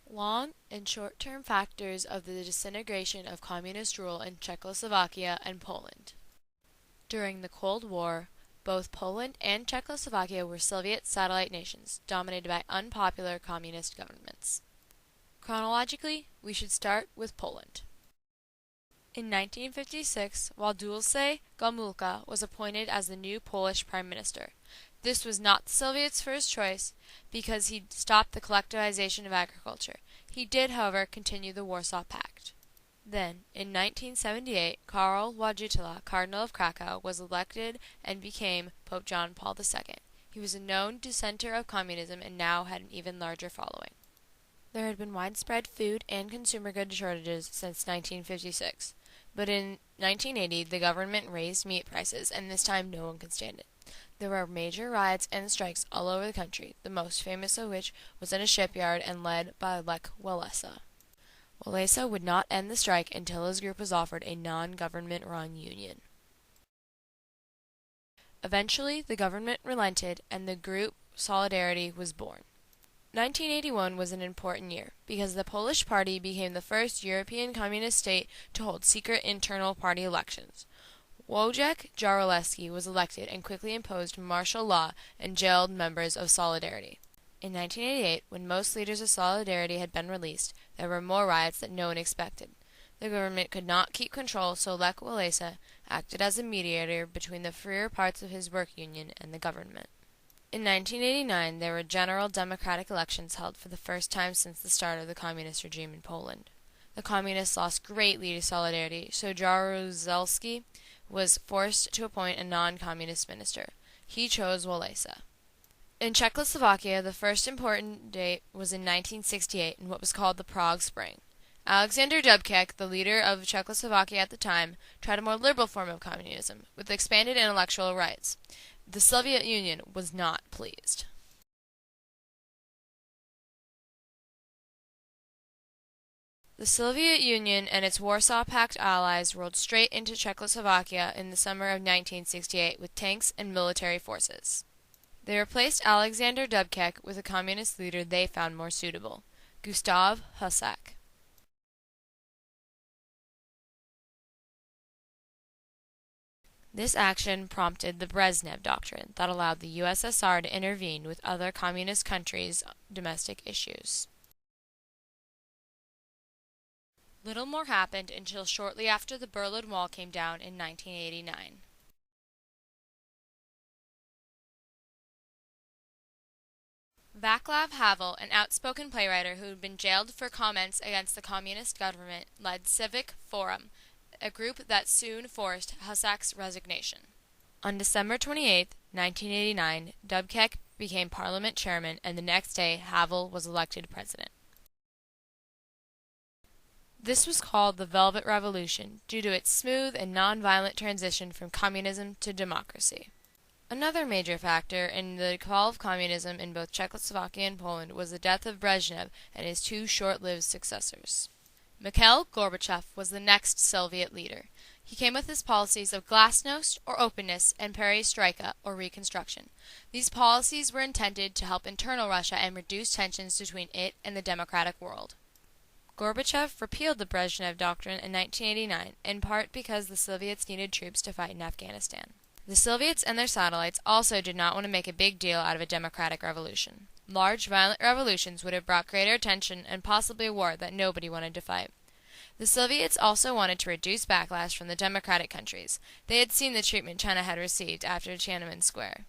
Long and short-term factors of the disintegration of communist rule in Czechoslovakia and Poland. During the Cold War, both Poland and Czechoslovakia were Soviet satellite nations, dominated by unpopular communist governments. Chronologically, we should start with Poland. In 1956, Władysław Gomulka was appointed as the new Polish Prime Minister. This was not the Soviets' first choice because he stopped the collectivization of agriculture. He did, however, continue the Warsaw Pact. Then, in 1978, Karol Wojtyła, Cardinal of Krakow, was elected and became Pope John Paul II. He was a known dissenter of communism and now had an even larger following. There had been widespread food and consumer goods shortages since 1956, but in 1980 the government raised meat prices, and this time no one could stand it. There were major riots and strikes all over the country, the most famous of which was in a shipyard and led by Lech Walesa. Walesa would not end the strike until his group was offered a non-government-run union. Eventually, the government relented and the group Solidarity was born. 1981 was an important year because the Polish Party became the first European communist state to hold secret internal party elections. Wojciech Jaruzelski was elected and quickly imposed martial law and jailed members of Solidarity. In 1988, when most leaders of Solidarity had been released, there were more riots that no one expected. The government could not keep control, so Lech Walesa acted as a mediator between the freer parts of his work union and the government. In 1989, there were general democratic elections held for the first time since the start of the communist regime in Poland. The communists lost greatly to Solidarity, so Jaruzelski was forced to appoint a non-communist minister. He chose Walesa. In Czechoslovakia, the first important date was in 1968 in what was called the Prague Spring. Alexander Dubček, the leader of Czechoslovakia at the time, tried a more liberal form of communism, with expanded intellectual rights. The Soviet Union was not pleased. The Soviet Union and its Warsaw Pact allies rolled straight into Czechoslovakia in the summer of 1968 with tanks and military forces. They replaced Alexander Dubček with a communist leader they found more suitable, Gustav Husak. This action prompted the Brezhnev Doctrine that allowed the USSR to intervene with other communist countries' domestic issues. Little more happened until shortly after the Berlin Wall came down in 1989. Václav Havel, an outspoken playwright who had been jailed for comments against the communist government, led Civic Forum, a group that soon forced Husak's resignation. On December 28, 1989, Dubček became parliament chairman, and the next day Havel was elected president. This was called the Velvet Revolution due to its smooth and non-violent transition from communism to democracy. Another major factor in the fall of communism in both Czechoslovakia and Poland was the death of Brezhnev and his two short-lived successors. Mikhail Gorbachev was the next Soviet leader. He came with his policies of glasnost, or openness, and perestroika, or reconstruction. These policies were intended to help internal Russia and reduce tensions between it and the democratic world. Gorbachev repealed the Brezhnev Doctrine in 1989, in part because the Soviets needed troops to fight in Afghanistan. The Soviets and their satellites also did not want to make a big deal out of a democratic revolution. Large, violent revolutions would have brought greater attention and possibly a war that nobody wanted to fight. The Soviets also wanted to reduce backlash from the democratic countries. They had seen the treatment China had received after Tiananmen Square.